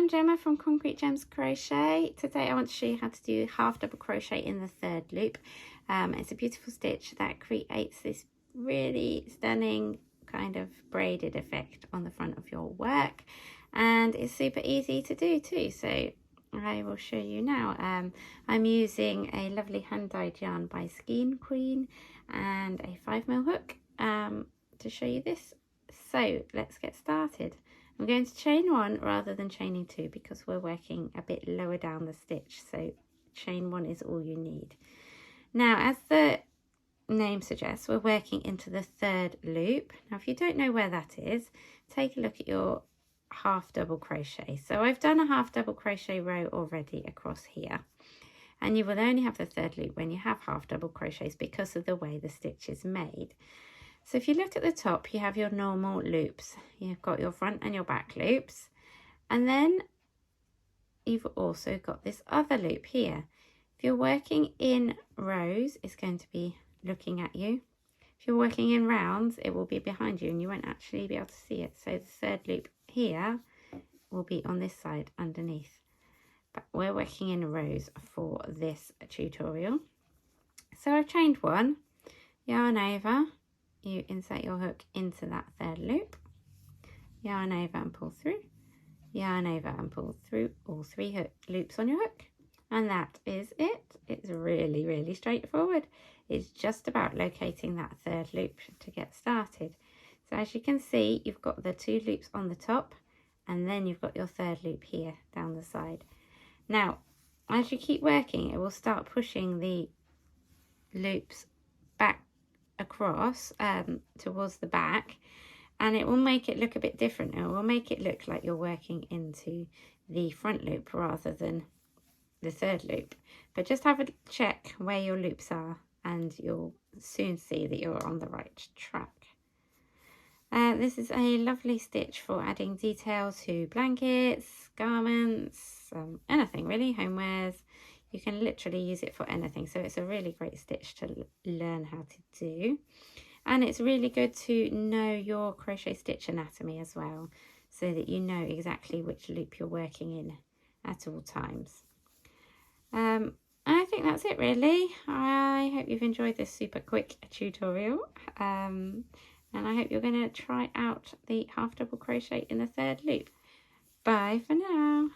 I'm Gemma from Concrete Gems Crochet. Today I want to show you how to do half double crochet in the third loop. It's a beautiful stitch that creates this really stunning kind of braided effect on the front of your work, and it's super easy to do too, so I will show you now. I'm using a lovely hand-dyed yarn by Skein Queen and a 5mm hook to show you this. So let's get started. I'm going to chain one rather than chaining two because we're working a bit lower down the stitch, so chain one is all you need. Now, as the name suggests, we're working into the third loop. Now, if you don't know where that is, take a look at your half double crochet. So I've done a half double crochet row already across here, and you will only have the third loop when you have half double crochets because of the way the stitch is made. So if you look at the top, you have your normal loops. You've got your front and your back loops. And then you've also got this other loop here. If you're working in rows, it's going to be looking at you. If you're working in rounds, it will be behind you and you won't actually be able to see it. So the third loop here will be on this side underneath. But we're working in rows for this tutorial. So I've chained one, yarn over. You insert your hook into that third loop, yarn over and pull through, yarn over and pull through all three loops on your hook, and that is it. It's really, really straightforward. It's just about locating that third loop to get started. So as you can see, you've got the two loops on the top, and then you've got your third loop here down the side. Now, as you keep working, it will start pushing the loops back across towards the back, and it will make it look a bit different. It will make it look like you're working into the front loop rather than the third loop. But just have a check where your loops are and you'll soon see that you're on the right track. This is a lovely stitch for adding detail to blankets, garments, anything really, homewares. You can literally use it for anything, so it's a really great stitch to learn how to do. And it's really good to know your crochet stitch anatomy as well, so that you know exactly which loop you're working in at all times. I think that's it really. I hope you've enjoyed this super quick tutorial, and I hope you're going to try out the half double crochet in the third loop. Bye for now.